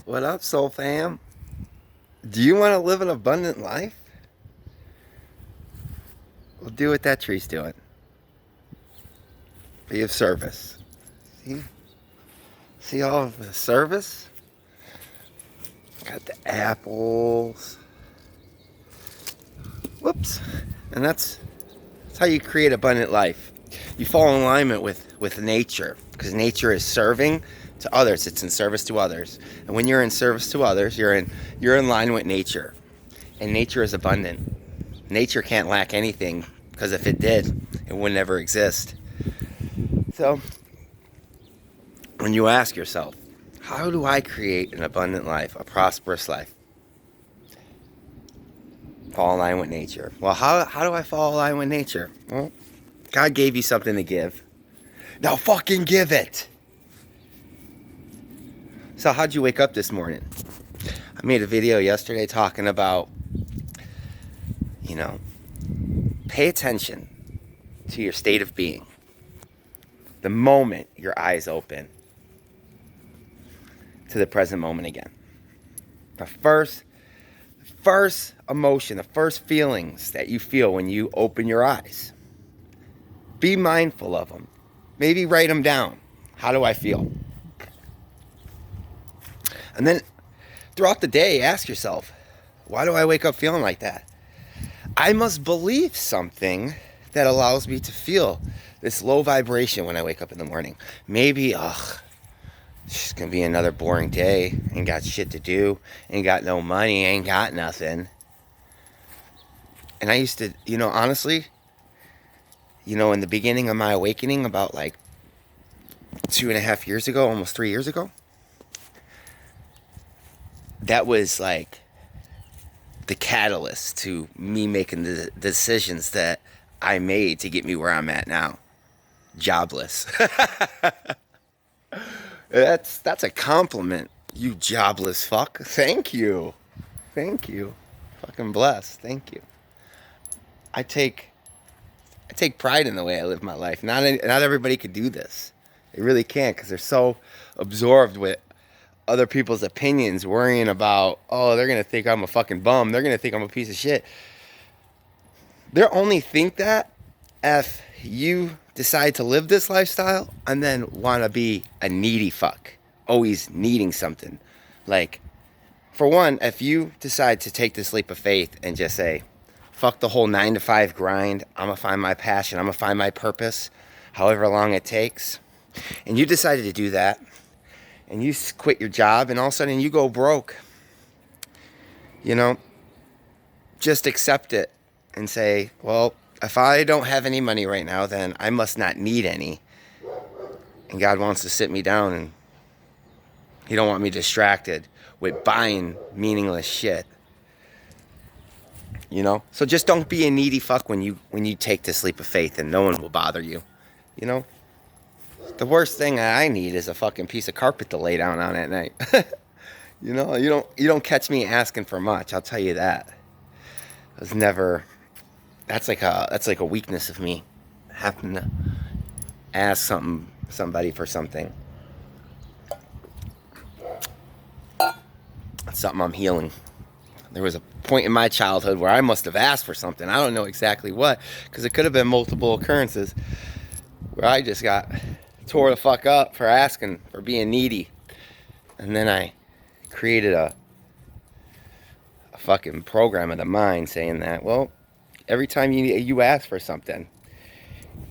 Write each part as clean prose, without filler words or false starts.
What up, soul fam? Do you want to live an abundant life? Well, do what that tree's doing. Be of service. See? See all of the service? Got the apples. Whoops. And that's how you create abundant life. You fall in alignment with nature, because nature is serving to others. It's in service to others. And when you're in service to others, you're in line with nature. And nature is abundant. Nature can't lack anything, because if it did, it would never exist. So, when you ask yourself, how do I create an abundant life, a prosperous life? Fall in line with nature. Well, how do I fall in line with nature? Well, God gave you something to give. Now fucking give it! So how'd you wake up this morning? I made a video yesterday talking about, pay attention to your state of being. The moment your eyes open to the present moment again. The first emotion, the first feelings that you feel when you open your eyes. Be mindful of them. Maybe write them down. How do I feel? And then throughout the day, ask yourself, why do I wake up feeling like that? I must believe something that allows me to feel this low vibration when I wake up in the morning. Maybe, it's going to be another boring day. Ain't got shit to do. Ain't got no money. Ain't got nothing. And I used to, honestly, in the beginning of my awakening, about like 2.5 years ago, almost 3 years ago, that was like the catalyst to me making the decisions that I made to get me where I'm at now. Jobless. That's a compliment, you jobless fuck. Thank you. Fucking blessed. Thank you. I take pride in the way I live my life. Not everybody could do this. They really can't, because they're so absorbed with other people's opinions, worrying about, they're going to think I'm a fucking bum. They're going to think I'm a piece of shit. They'll only think that if you decide to live this lifestyle and then want to be a needy fuck, always needing something. Like, for one, if you decide to take this leap of faith and just say, fuck the whole 9-to-5 grind, I'm going to find my passion, I'm going to find my purpose, however long it takes, and you decided to do that, and you quit your job, and all of a sudden you go broke, just accept it and say, well, if I don't have any money right now, then I must not need any. And God wants to sit me down, and He don't want me distracted with buying meaningless shit. So just don't be a needy fuck when you take this leap of faith, and no one will bother you. The worst thing I need is a fucking piece of carpet to lay down on at night. You don't catch me asking for much, I'll tell you that. That's like a weakness of me, having to ask somebody for something. That's something I'm healing. There was a point in my childhood where I must have asked for something. I don't know exactly what, because it could have been multiple occurrences where I just got tore the fuck up for asking, for being needy. And then I created a fucking program of the mind saying that, well, every time you ask for something,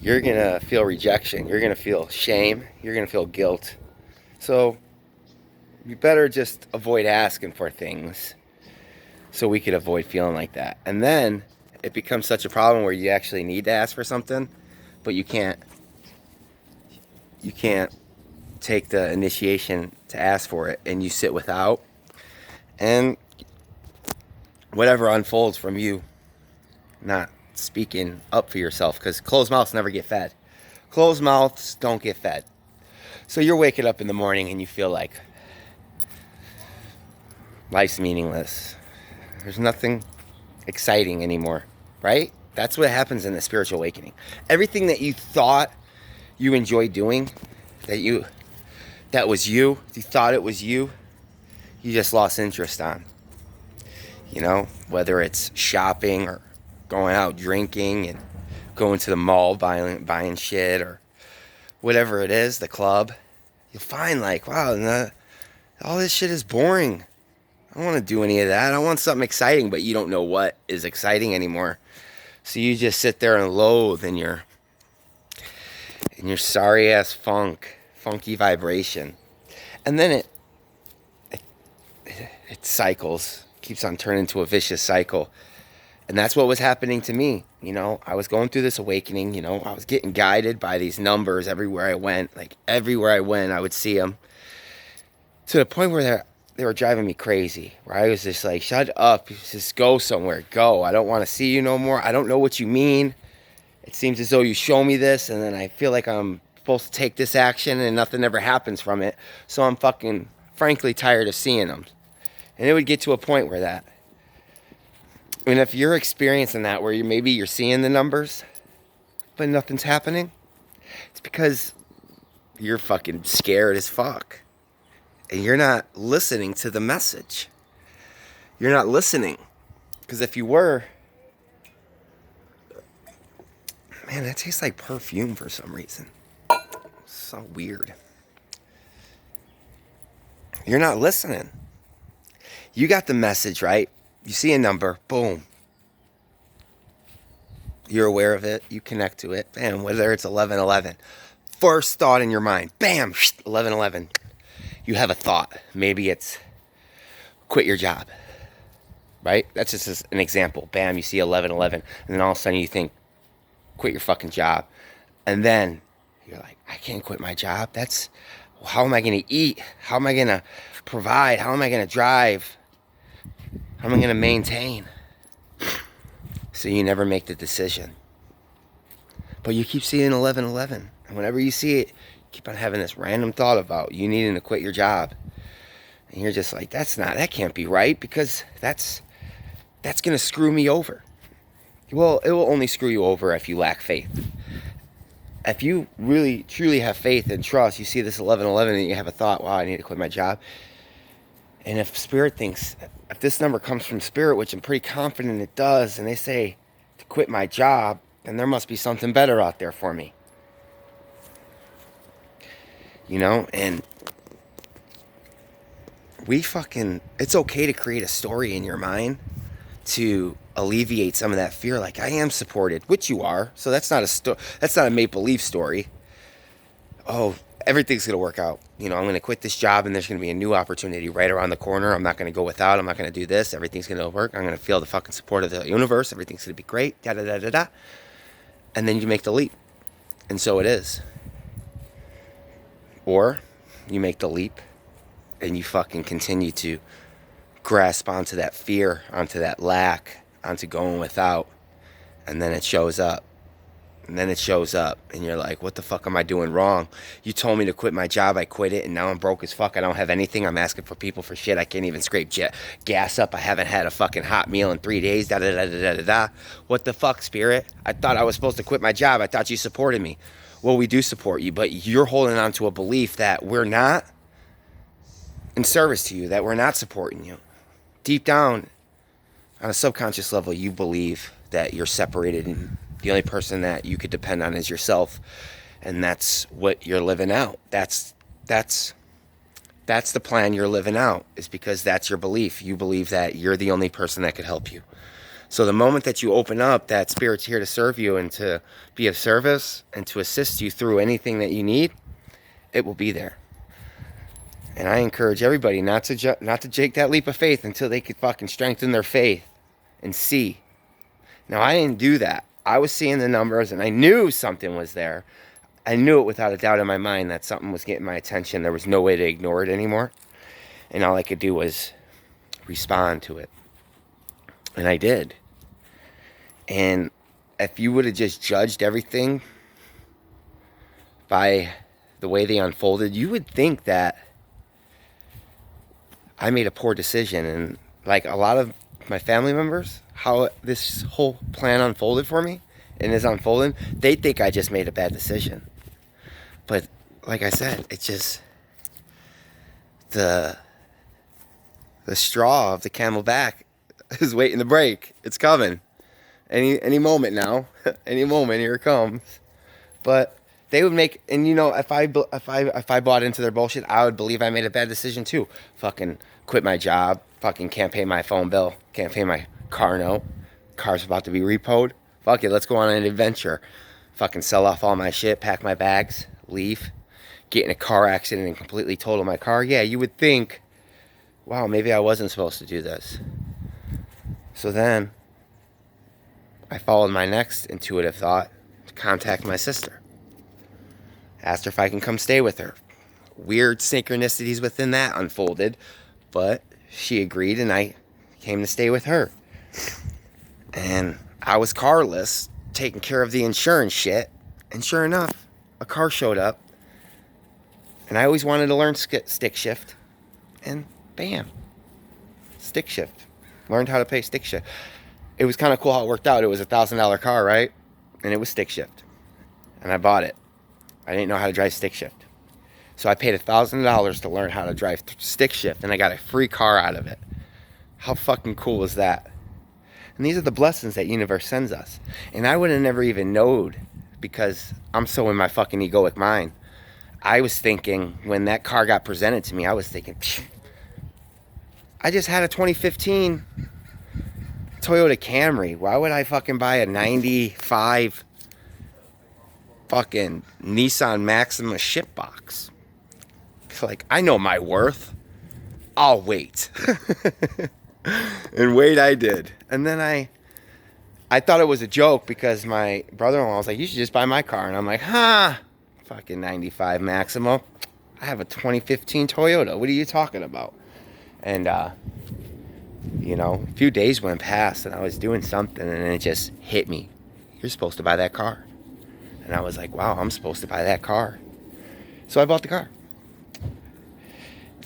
you're going to feel rejection. You're going to feel shame. You're going to feel guilt. So you better just avoid asking for things so we could avoid feeling like that. And then it becomes such a problem where you actually need to ask for something, but you can't take the initiation to ask for it, and you sit without, and whatever unfolds from you not speaking up for yourself, because closed mouths never get fed. Closed mouths don't get fed. So you're waking up in the morning and you feel like life's meaningless. There's nothing exciting anymore, right? That's what happens in the spiritual awakening. Everything that you thought you enjoyed doing, that was you thought it was you, you just lost interest on. You know, whether it's shopping or going out drinking and going to the mall buying shit or whatever it is, the club, you'll find like, wow, all this shit is boring. I don't want to do any of that. I want something exciting, but you don't know what is exciting anymore. So you just sit there and loathe in your sorry ass funky vibration. And then it cycles, keeps on turning into a vicious cycle. And that's what was happening to me. You know, I was going through this awakening. You know, I was getting guided by these numbers everywhere I went. Like everywhere I went, I would see them. To the point where they were driving me crazy. Where I was just like, shut up. Just go somewhere. Go. I don't want to see you no more. I don't know what you mean. It seems as though you show me this, and then I feel like I'm supposed to take this action, and nothing ever happens from it. So I'm fucking, frankly, tired of seeing them. And it would get to a point where that. And if you're experiencing that, where maybe you're seeing the numbers, but nothing's happening, it's because you're fucking scared as fuck. And you're not listening to the message. You're not listening. Because if you were, man, that tastes like perfume for some reason. So weird. You're not listening. You got the message, right? You see a number, boom. You're aware of it. You connect to it. Bam, whether it's 11:11. First thought in your mind, bam, 11:11. You have a thought. Maybe it's quit your job, right? That's just an example. Bam, you see 11:11. And then all of a sudden you think, quit your fucking job. And then you're like, I can't quit my job. How am I going to eat? How am I going to provide? How am I going to drive? How am I going to maintain? So you never make the decision. But you keep seeing 11:11. And whenever you see it, you keep on having this random thought about you needing to quit your job. And you're just like, that can't be right, because that's going to screw me over. Well, it will only screw you over if you lack faith. If you really, truly have faith and trust, you see this 11:11 and you have a thought, wow, I need to quit my job. And if Spirit thinks, if this number comes from Spirit, which I'm pretty confident it does, and they say to quit my job, then there must be something better out there for me. You know, and it's okay to create a story in your mind to alleviate some of that fear. Like, I am supported, which you are. So that's not a make-believe story. Oh, everything's going to work out. You know, I'm going to quit this job and there's going to be a new opportunity right around the corner. I'm not going to go without. I'm not going to do this. Everything's going to work. I'm going to feel the fucking support of the universe. Everything's going to be great. Da da da da da. And then you make the leap. And so it is. Or you make the leap and you fucking continue to grasp onto that fear, onto that lack, onto going without. And then it shows up. And then it shows up, and you're like, what the fuck am I doing wrong? You told me to quit my job, I quit it, and now I'm broke as fuck. I don't have anything. I'm asking for people for shit. I can't even scrape gas up. I haven't had a fucking hot meal in 3 days. Da da da da da da. What the fuck, Spirit? I thought I was supposed to quit my job. I thought you supported me. Well, we do support you, but you're holding on to a belief that we're not in service to you, that we're not supporting you. Deep down, on a subconscious level, you believe that you're separated and the only person that you could depend on is yourself, and that's what you're living out. That's the plan you're living out, is because that's your belief. You believe that you're the only person that could help you. So the moment that you open up, that Spirit's here to serve you and to be of service and to assist you through anything that you need, it will be there. And I encourage everybody not to take that leap of faith until they could fucking strengthen their faith and see. Now, I didn't do that. I was seeing the numbers and I knew something was there. I knew it without a doubt in my mind that something was getting my attention. There was no way to ignore it anymore. And all I could do was respond to it. And I did. And if you would have just judged everything by the way they unfolded, you would think that I made a poor decision. And like a lot of my family members, how this whole plan unfolded for me and is unfolding, they think I just made a bad decision. But like I said, it's just the The straw of the camel back is waiting to break. It's coming. Any moment now. Any moment, here it comes. But they would make, and you know, if I bought into their bullshit, I would believe I made a bad decision too. Fucking quit my job. Fucking can't pay my phone bill. Can't pay my car note. Car's about to be repoed. Fuck it, let's go on an adventure. Fucking sell off all my shit, pack my bags, leave, get in a car accident and completely total my car. Yeah, you would think, wow, maybe I wasn't supposed to do this. So then I followed my next intuitive thought to contact my sister. Asked her if I can come stay with her. Weird synchronicities within that unfolded, but she agreed and I came to stay with her. And I was carless, taking care of the insurance shit. And sure enough, a car showed up. And I always wanted to learn stick shift. And bam, stick shift. Learned how to pay stick shift. It was kind of cool how it worked out. It was a $1,000 car, right? And it was stick shift. And I bought it. I didn't know how to drive stick shift. So I paid $1,000 to learn how to drive stick shift. And I got a free car out of it. How fucking cool was that? And these are the blessings that universe sends us. And I would have never even known because I'm so in my fucking egoic mind. I was thinking, when that car got presented to me, I was thinking, I just had a 2015 Toyota Camry. Why would I fucking buy a 95 fucking Nissan Maxima shitbox? Like, I know my worth. I'll wait. And wait, I did. And then I thought it was a joke because my brother-in-law was like, you should just buy my car. And I'm like, fucking 95 Maxima. I have a 2015 Toyota. What are you talking about? And, you know, a few days went past and I was doing something and it just hit me. You're supposed to buy that car. And I was like, wow, I'm supposed to buy that car. So I bought the car.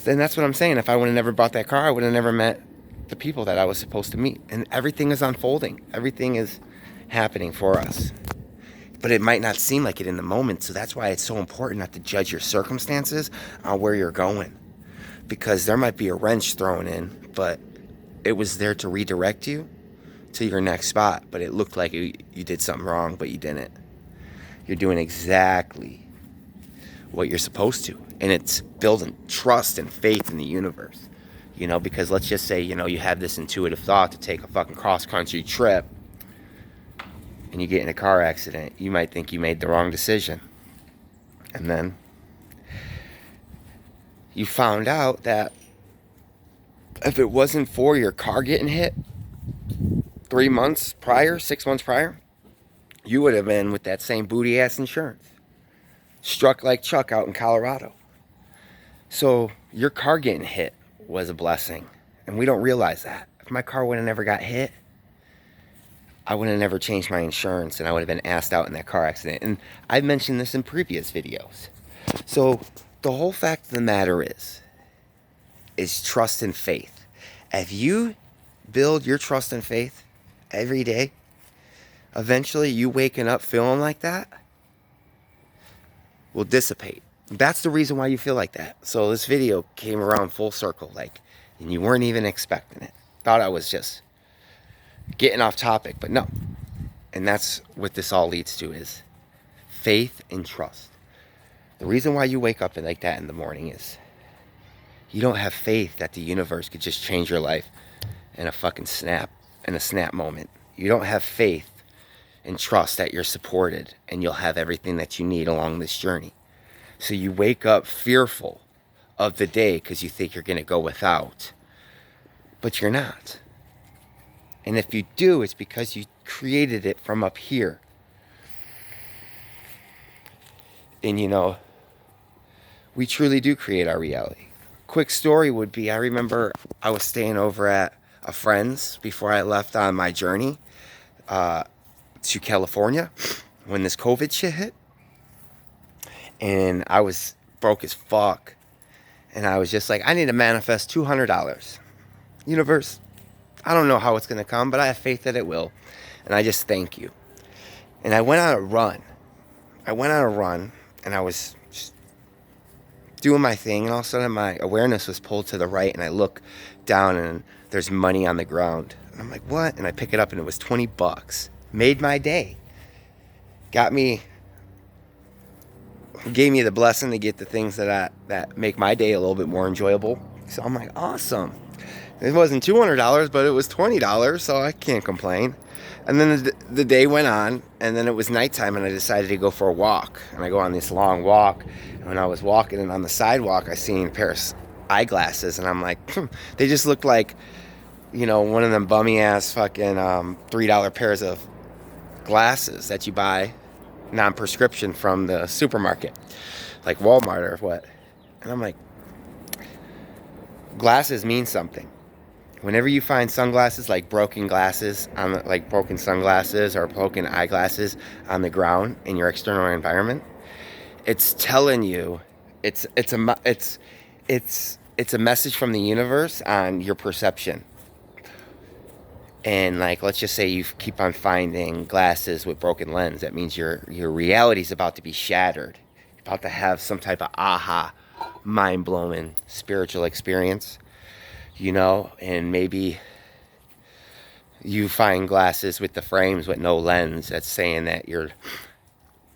Then that's what I'm saying. If I would have never bought that car, I would have never met the people that I was supposed to meet. And everything is unfolding. Everything is happening for us. But it might not seem like it in the moment. So that's why it's so important not to judge your circumstances on where you're going. Because there might be a wrench thrown in, but it was there to redirect you to your next spot. But it looked like you did something wrong, but you didn't. You're doing exactly what you're supposed to. And it's building trust and faith in the universe. You know, because let's just say, you know, you have this intuitive thought to take a fucking cross-country trip and you get in a car accident. You might think you made the wrong decision. And then you found out that if it wasn't for your car getting hit 3 months prior, 6 months prior, you would have been with that same booty-ass insurance. Struck like Chuck out in Colorado. So your car getting hit was a blessing. And we don't realize that. If my car would have never got hit, I would have never changed my insurance and I would have been asked out in that car accident. And I've mentioned this in previous videos. So the whole fact of the matter is trust and faith. If you build your trust and faith every day, eventually you waking up feeling like that will dissipate. That's the reason why you feel like that. So this video came around full circle, like, and you weren't even expecting it. Thought I was just getting off topic, but no. And that's what this all leads to, is faith and trust. The reason why you wake up like that in the morning is you don't have faith that the universe could just change your life in a fucking snap, in a snap moment. You don't have faith and trust that you're supported and you'll have everything that you need along this journey. So you wake up fearful of the day because you think you're going to go without. But you're not. And if you do, it's because you created it from up here. And you know, we truly do create our reality. Quick story would be, I remember I was staying over at a friend's before I left on my journey to California when this COVID shit hit. And I was broke as fuck. And I was just like, I need to manifest $200. Universe, I don't know how it's going to come, but I have faith that it will. And I just thank you. And I went on a run. And I was just doing my thing, and all of a sudden my awareness was pulled to the right, and I look down, and there's money on the ground. And I'm like, what? And I pick it up, and it was $20. Made my day. Gave me the blessing to get the things that make my day a little bit more enjoyable. So I'm like, awesome. It wasn't $200, but it was $20, so I can't complain. And then the day went on, and then it was nighttime, and I decided to go for a walk. And I go on this long walk, and when I was walking, and on the sidewalk, I seen a pair of eyeglasses, and I'm like, they just look like, one of them bummy-ass fucking $3 pairs of glasses that you buy non-prescription from the supermarket, like Walmart or what. And I'm like, glasses mean something. Whenever you find sunglasses, like broken glasses, like broken sunglasses or broken eyeglasses on the ground in your external environment, it's telling you, it's a message from the universe on your perception. And like, let's just say you keep on finding glasses with broken lens. That means your reality is about to be shattered. You're about to have some type of aha, mind-blowing spiritual experience. And maybe you find glasses with the frames with no lens. That's saying that your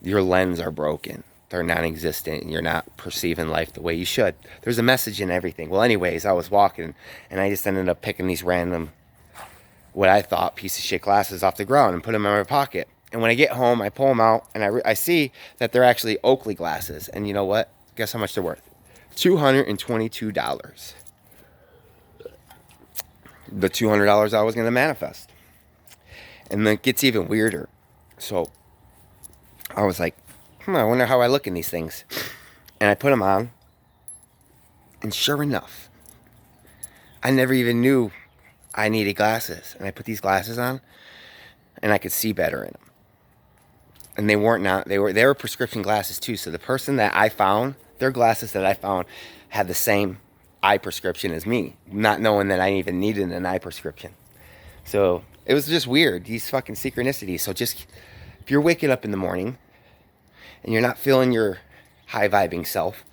lens are broken. They're non-existent, and you're not perceiving life the way you should. There's a message in everything. Well, anyways, I was walking, and I just ended up picking these random, what I thought, piece of shit glasses off the ground and put them in my pocket. And when I get home, I pull them out, and I see that they're actually Oakley glasses. And you know what? Guess how much they're worth? $222. The $200 I was going to manifest. And then it gets even weirder. So I was like, I wonder how I look in these things. And I put them on. And sure enough, I never even knew I needed glasses. And I put these glasses on, and I could see better in them. And they were prescription glasses too. So the person that I found, their glasses that I found had the same eye prescription as me, not knowing that I even needed an eye prescription. So it was just weird, these fucking synchronicities. So just, if you're waking up in the morning and you're not feeling your high vibing self,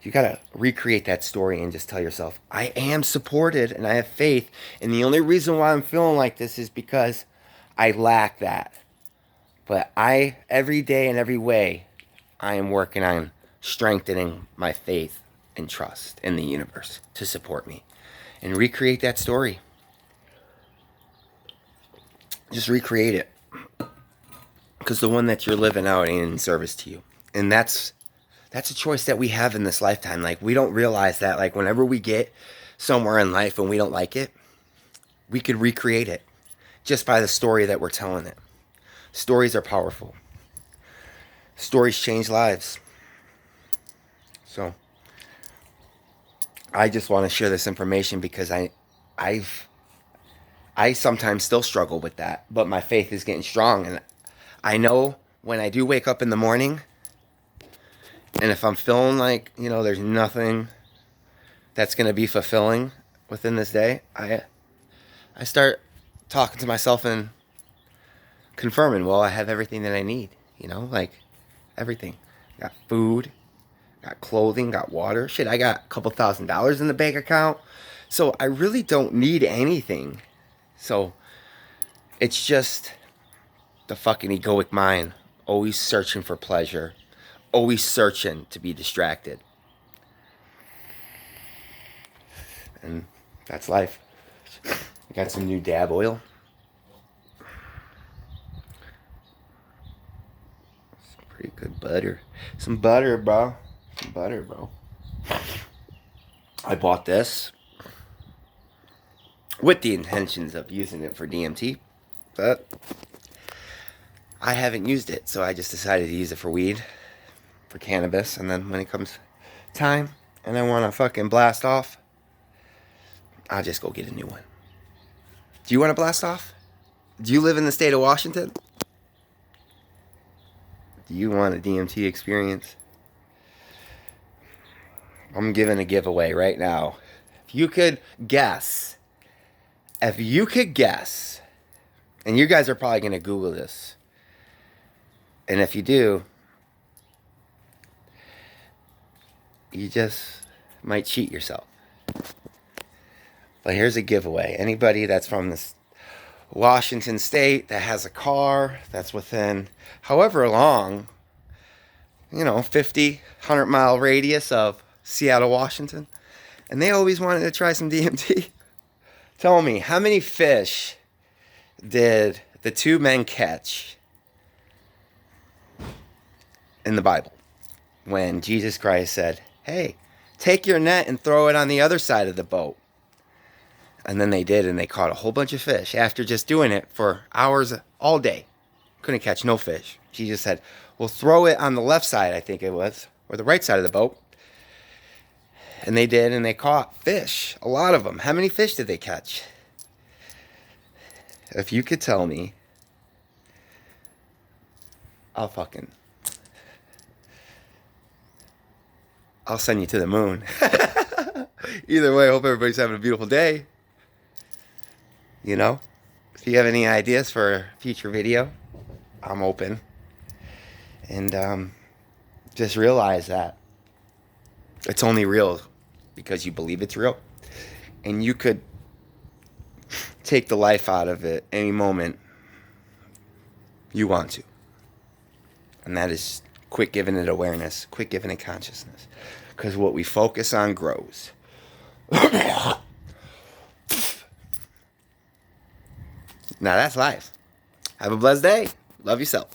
you gotta recreate that story and just tell yourself, I am supported and I have faith, and the only reason why I'm feeling like this is because I lack that. But every day and every way, I am working on strengthening my faith and trust in the universe to support me, and recreate that story. Just recreate it, because the one that you're living out ain't in service to you. And that's a choice that we have in this lifetime. Like, we don't realize that, like, whenever we get somewhere in life and we don't like it, we could recreate it just by the story that we're telling it. Stories are powerful. Stories change lives. So I just want to share this information because I sometimes still struggle with that, but my faith is getting strong. And I know when I do wake up in the morning, and if I'm feeling like, there's nothing that's going to be fulfilling within this day, I start talking to myself and confirming, well, I have everything that I need, like everything. Got food, got clothing, got water. Shit, I got a couple $1,000s in the bank account. So I really don't need anything. So it's just the fucking egoic mind, always searching for pleasure, always searching to be distracted. And that's life. I got some new dab oil. Some pretty good butter. Some butter, bro. Some butter, bro. I bought this with the intentions of using it for DMT, but I haven't used it, so I just decided to use it for weed, for cannabis, and then when it comes time and I want to fucking blast off, I'll just go get a new one. Do you want to blast off? Do you live in the state of Washington? Do you want a DMT experience? I'm giving a giveaway right now. If you could guess, and you guys are probably going to Google this, and if you do, you just might cheat yourself. But here's a giveaway. Anybody that's from this Washington State that has a car that's within however long, 50, 100-mile radius of Seattle, Washington, and they always wanted to try some DMT. Tell me, how many fish did the two men catch in the Bible when Jesus Christ said, hey, take your net and throw it on the other side of the boat? And then they did, and they caught a whole bunch of fish after just doing it for hours all day. Couldn't catch no fish. Jesus said, well, throw it on the left side, I think it was, or the right side of the boat. And they did, and they caught fish, a lot of them. How many fish did they catch? If you could tell me, I'll send you to the moon. Either way, I hope everybody's having a beautiful day. If you have any ideas for a future video, I'm open. And just realize that it's only real because you believe it's real. And you could take the life out of it any moment you want to. And that is quit giving it awareness, quit giving it consciousness. Because what we focus on grows. Now that's life. Have a blessed day. Love yourself.